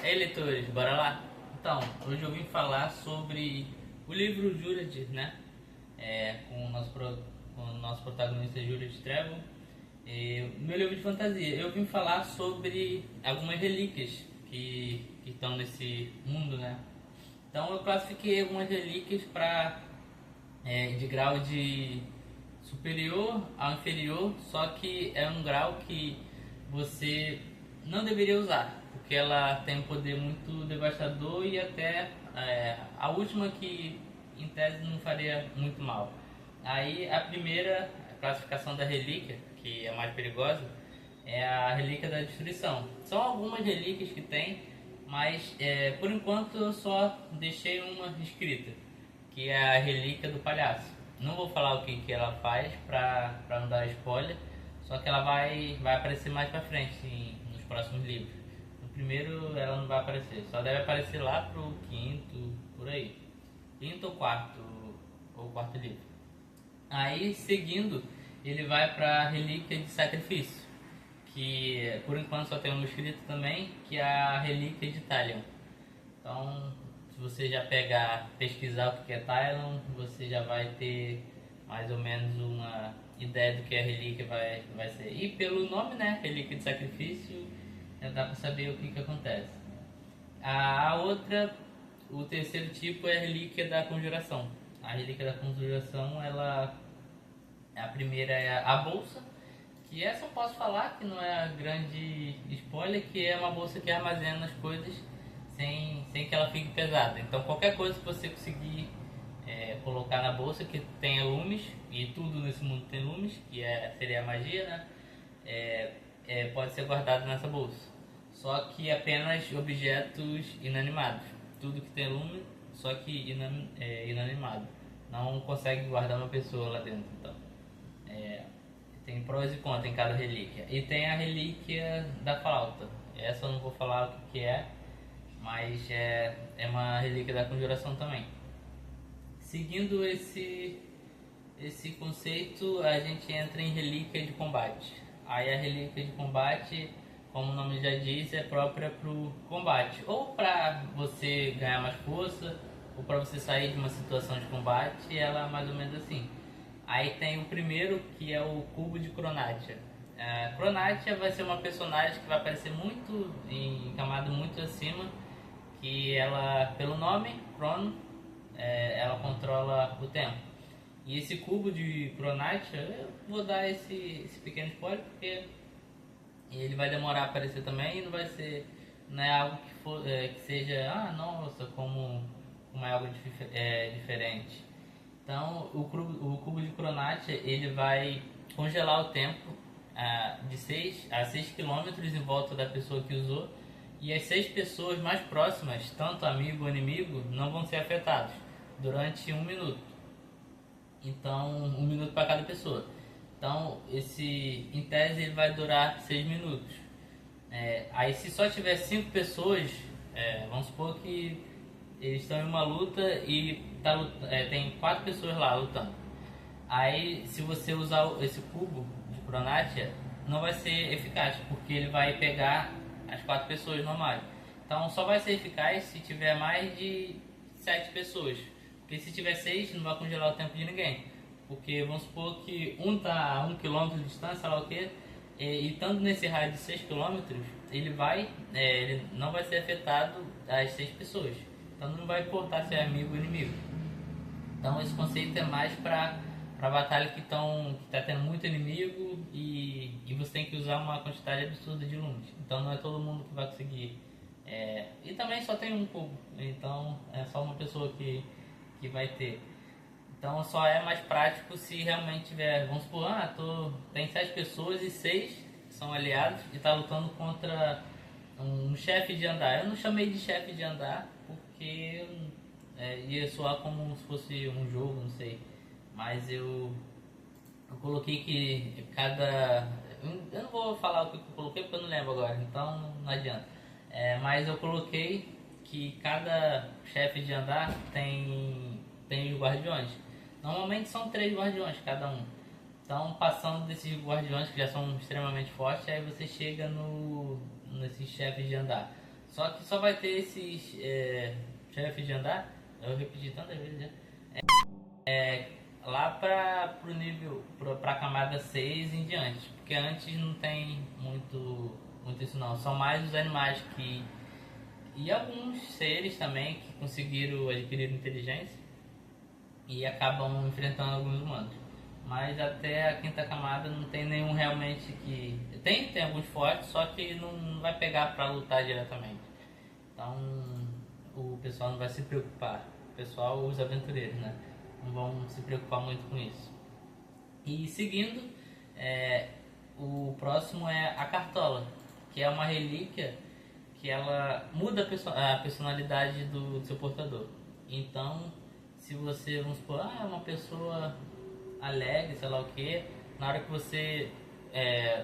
Ei, leitores, bora lá? Então, hoje eu vim falar sobre o livro Jurad, né? Com o nosso protagonista Jurad Trevor. Meu livro de fantasia. Eu vim falar sobre algumas relíquias que estão nesse mundo, né? Então, eu classifiquei algumas relíquias de grau de superior ao inferior, só que é um grau que você não deveria usar, porque ela tem um poder muito devastador e até a última que em tese não faria muito mal. Aí a primeira classificação da relíquia, que é a mais perigosa, é a relíquia da destruição. São algumas relíquias que tem, mas por enquanto eu só deixei uma escrita, que é a relíquia do palhaço. Não vou falar o que ela faz pra não dar spoiler, só que ela vai aparecer mais pra frente nos próximos livros. No primeiro ela não vai aparecer, só deve aparecer lá pro quinto, por aí. Quinto ou quarto livro. Aí seguindo, ele vai pra relíquia de sacrifício, que por enquanto só tem um escrito também, que é a relíquia de Talion. Então, se você já pesquisar o que é Tylon, você já vai ter mais ou menos uma ideia do que a relíquia vai ser. E pelo nome, né, relíquia de sacrifício, já dá para saber o que acontece. A outra, o terceiro tipo é a relíquia da conjuração. A relíquia da conjuração, a primeira é a bolsa, que essa eu posso falar que não é a grande spoiler, que é uma bolsa que armazena as coisas sem que ela fique pesada. Então qualquer coisa que você conseguir colocar na bolsa que tenha lumes, e tudo nesse mundo tem lumes, seria a magia, né? Pode ser guardado nessa bolsa. Só que apenas objetos inanimados. Tudo que tem lume, só que inanimado. Não consegue guardar uma pessoa lá dentro. Então, tem prós e contras em cada relíquia. E tem a relíquia da flauta. Essa eu não vou falar o que é, mas é uma relíquia da conjuração também. Seguindo esse conceito, a gente entra em relíquia de combate. Aí a relíquia de combate, como o nome já diz, é própria para o combate. Ou para você ganhar mais força, ou para você sair de uma situação de combate, ela é mais ou menos assim. Aí tem o primeiro, que é o cubo de Cronatia. Cronatia vai ser uma personagem que vai aparecer muito em camada muito acima, que ela, pelo nome, Crono, ela controla o tempo. E esse cubo de Cronatia, eu vou dar esse pequeno spoiler, porque ele vai demorar a aparecer também e não é algo que seja, nossa, como é algo diferente. Então, o cubo de Cronatia, ele vai congelar o tempo de 6 a 6 quilômetros em volta da pessoa que usou, e as 6 pessoas mais próximas, tanto amigo ou inimigo, não vão ser afetados durante 1 minuto. Então, 1 minuto para cada pessoa. Então, em tese, ele vai durar 6 minutos. Aí, se só tiver 5 pessoas, vamos supor que eles estão em uma luta e tem 4 pessoas lá lutando. Aí, se você usar esse cubo de Cronatia, não vai ser eficaz, porque ele vai pegar as 4 pessoas normais. Então, só vai ser eficaz se tiver mais de 7 pessoas. Porque se tiver 6, não vai congelar o tempo de ninguém. Porque vamos supor que um está a 1 km de distância, sei lá o que, e estando nesse raio de 6 km, ele não vai ser afetado as 6 pessoas. Então não vai importar se é amigo ou inimigo. Então esse conceito é mais para batalha que tá tendo muito inimigo e você tem que usar uma quantidade absurda de lumes. Então não é todo mundo que vai conseguir. E também só tem um cubo, então é só uma pessoa que vai ter. Então só é mais prático se realmente tiver, vamos supor, tem 7 pessoas e 6 são aliados e tá lutando contra um chefe de andar. Eu não chamei de chefe de andar porque ia soar como se fosse um jogo, não sei. Mas eu coloquei que cada. Eu não vou falar o que eu coloquei porque eu não lembro agora, então não adianta. Mas eu coloquei que cada chefe de andar tem os guardiões. Normalmente são 3 guardiões cada um. Então, passando desses guardiões que já são extremamente fortes, aí você chega nesses chefes de andar. Só que só vai ter esses chefes de andar, eu repeti tantas vezes já, lá pro nível, pra camada 6 em diante. Porque antes não tem muito isso não. São mais os animais que. E alguns seres também que conseguiram adquirir inteligência e acabam enfrentando alguns humanos. Mas até a quinta camada não tem nenhum realmente que. Tem alguns fortes, só que não vai pegar pra lutar diretamente. Então o pessoal não vai se preocupar. O pessoal, os aventureiros, né? Não vão se preocupar muito com isso. E seguindo, o próximo é a Cartola, que é uma relíquia que ela muda a personalidade do seu portador. Então, se você, vamos supor, é uma pessoa alegre, sei lá o que, na hora que você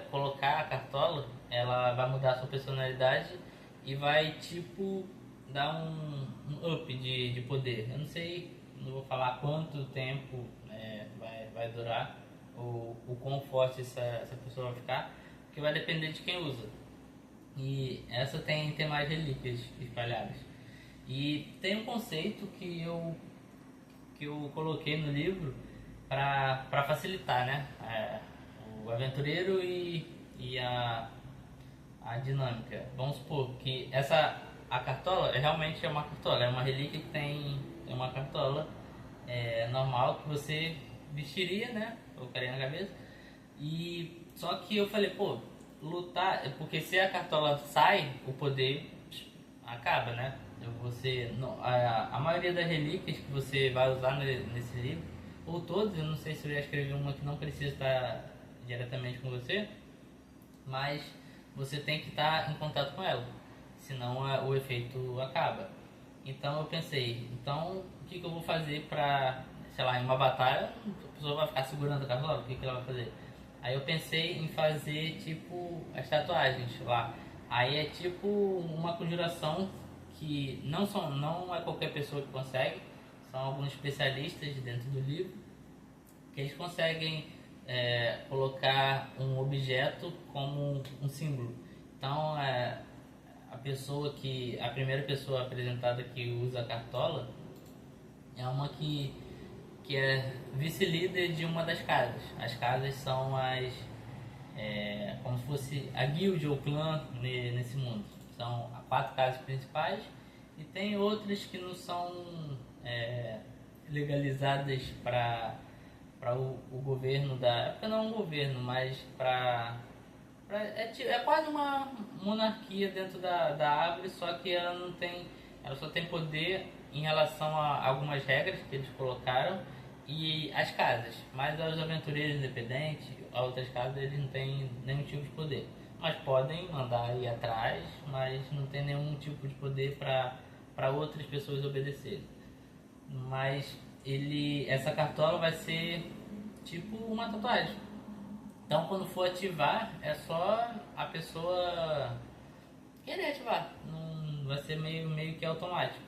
colocar a cartola, ela vai mudar a sua personalidade e vai tipo dar um up de poder. Eu não sei, não vou falar quanto tempo vai durar ou o quão forte essa pessoa vai ficar, porque vai depender de quem usa. E essa tem mais relíquias espalhadas. E tem um conceito que eu coloquei no livro para facilitar, né? O aventureiro e a dinâmica. Vamos supor que a cartola realmente é uma cartola, é uma relíquia que tem uma cartola normal que você vestiria, né? Colocaria na cabeça. E só que eu falei, pô, lutar, porque se a cartola sai, o poder acaba, né? Você, a maioria das relíquias que você vai usar nesse livro, ou todas, eu não sei se eu já escrevi uma que não precisa estar diretamente com você, mas você tem que estar em contato com ela, senão o efeito acaba. Então eu pensei, então o que eu vou fazer pra, sei lá, em uma batalha, a pessoa vai ficar segurando a cartola, o que ela vai fazer? Aí eu pensei em fazer tipo as tatuagens lá. Aí é tipo uma conjuração que não é qualquer pessoa que consegue, são alguns especialistas dentro do livro que eles conseguem colocar um objeto como um símbolo. Então a primeira pessoa apresentada que usa a cartola é uma que é vice-líder de uma das casas. As casas são como se fosse a guild ou clã nesse mundo. São 4 casas principais e tem outras que não são legalizadas para o governo da época, não um governo, mas é quase uma monarquia dentro da árvore, só que ela só tem poder em relação a algumas regras que eles colocaram e as casas, mas os aventureiros independentes, a outras casas, eles não têm nenhum tipo de poder, mas podem mandar ir atrás, mas não tem nenhum tipo de poder para outras pessoas obedecerem. Mas essa cartola vai ser tipo uma tatuagem. Então quando for ativar, é só a pessoa querer ativar. Não vai ser meio que automático.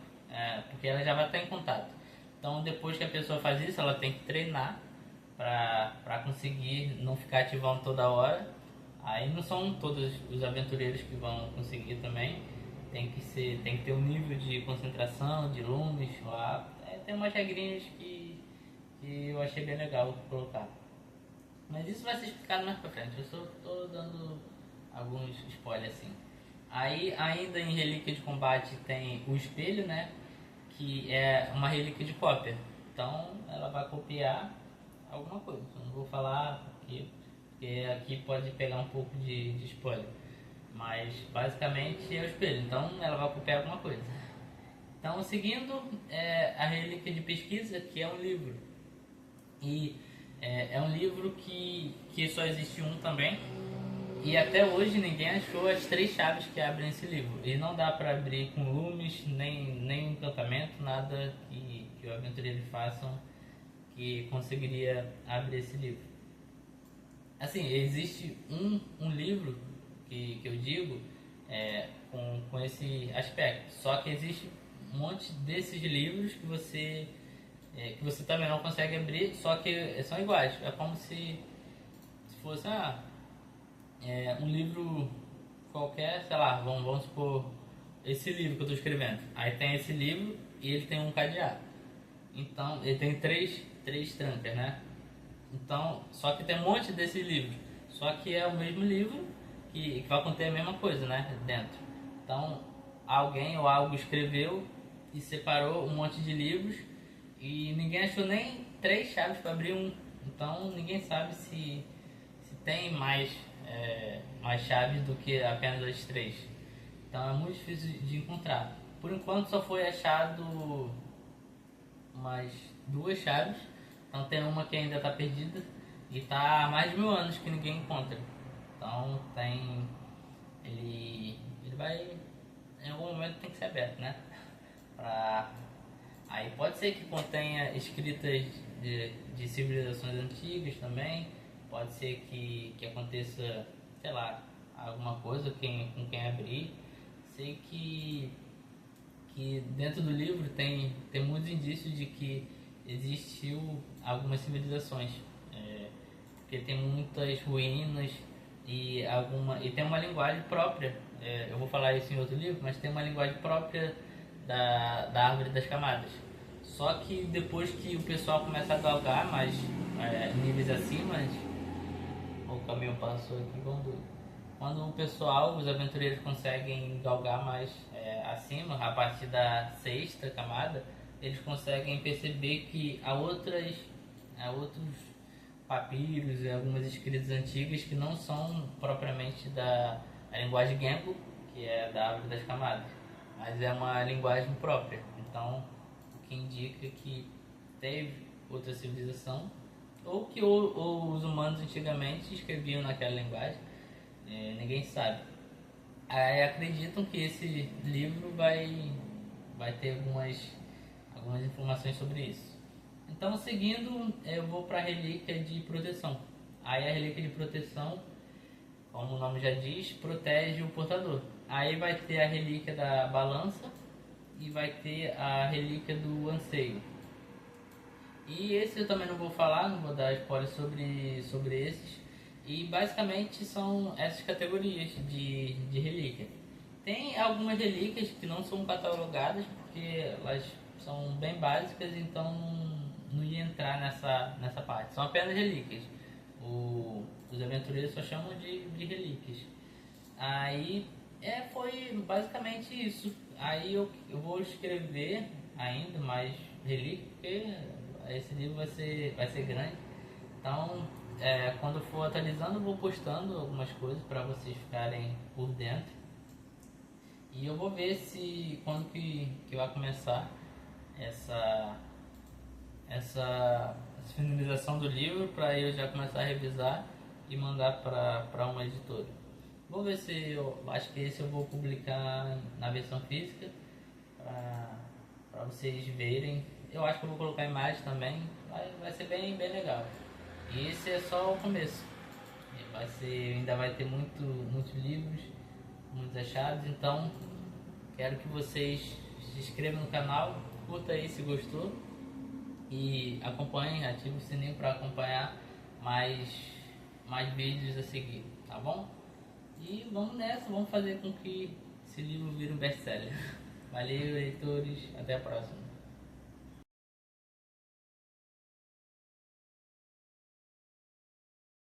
Porque ela já vai estar em contato. Então depois que a pessoa faz isso, ela tem que treinar para conseguir não ficar ativando toda hora. Aí não são todos os aventureiros que vão conseguir também. Tem que ter um nível de concentração, de lumes lá. Tem umas regrinhas que eu achei bem legal colocar. Mas isso vai ser explicado mais pra frente. Eu só tô dando alguns spoilers assim. Aí ainda em relíquia de combate tem o espelho, né? Que é uma relíquia de cópia. Então ela vai copiar alguma coisa. Eu não vou falar porque aqui pode pegar um pouco de spoiler. Mas basicamente é o espelho. Então ela vai copiar alguma coisa. Então seguindo a relíquia de pesquisa, que é um livro. E é um livro que só existe um também. E até hoje ninguém achou as 3 chaves que abrem esse livro. E não dá para abrir com lumes, nem encantamento, nada que o aventureiro façam que conseguiria abrir esse livro. Assim, existe um livro que eu digo com esse aspecto. Só que existe um monte desses livros que você também não consegue abrir, só que são iguais. É como se fosse um livro qualquer, sei lá, vamos supor, esse livro que eu estou escrevendo. Aí tem esse livro e ele tem um cadeado. Então, ele tem três trancas, né? Então, só que tem um monte desse livro. Só que é o mesmo livro que vai conter a mesma coisa, né? Dentro. Então, alguém ou algo escreveu e separou um monte de livros e ninguém achou nem 3 chaves para abrir um. Então, ninguém sabe se tem mais chaves do que apenas as 3. Então, é muito difícil de encontrar. Por enquanto, só foi achado umas 2 chaves. Então tem uma que ainda está perdida e está há mais de 1000 anos que ninguém encontra. Então ele vai, em algum momento tem que ser aberto, né? Aí pode ser que contenha escritas de civilizações antigas também. Pode ser que aconteça, sei lá, alguma coisa com quem abrir. Sei que dentro do livro tem muitos indícios de que existiu algumas civilizações, porque tem muitas ruínas e tem uma linguagem própria. Eu vou falar isso em outro livro, mas tem uma linguagem própria da árvore das camadas. Só que depois que o pessoal começa a galgar mais níveis acima, o caminho passou aqui, quando o pessoal, os aventureiros conseguem galgar mais acima, a partir da 6ª camada, eles conseguem perceber que há outros papiros e algumas escritas antigas que não são propriamente da linguagem Gengo, que é da árvore das camadas, mas é uma linguagem própria. Então, o que indica que teve outra civilização, ou que os humanos antigamente escreviam naquela linguagem, ninguém sabe. Aí acreditam que esse livro vai ter algumas informações sobre isso. Então, seguindo, eu vou para a relíquia de proteção. Aí a relíquia de proteção, como o nome já diz, protege o portador. Aí vai ter a relíquia da balança e vai ter a relíquia do anseio. E esse eu também não vou falar, não vou dar spoiler sobre esses. E basicamente são essas categorias de relíquia. Tem algumas relíquias que não são catalogadas porque elas são bem básicas, então não ia entrar nessa parte. São apenas relíquias. Os aventureiros só chamam de relíquias. Aí foi basicamente isso. Aí eu vou escrever ainda mais relíquias, porque esse livro vai ser grande. Então, quando for atualizando, eu vou postando algumas coisas para vocês ficarem por dentro. E eu vou ver quando que vai começar essa finalização do livro, para eu já começar a revisar e mandar para uma editora. Vou ver se eu acho que esse eu vou publicar na versão física para vocês verem. Eu acho que eu vou colocar imagem também, vai ser bem legal. E esse é só o começo. Ainda vai ter muitos livros, muitos achados. Então quero que vocês se inscrevam no canal, curta aí se gostou e acompanhem, ative o sininho para acompanhar mais vídeos a seguir, tá bom? E vamos nessa, vamos fazer com que esse livro vire um best-seller. Valeu, leitores, até a próxima.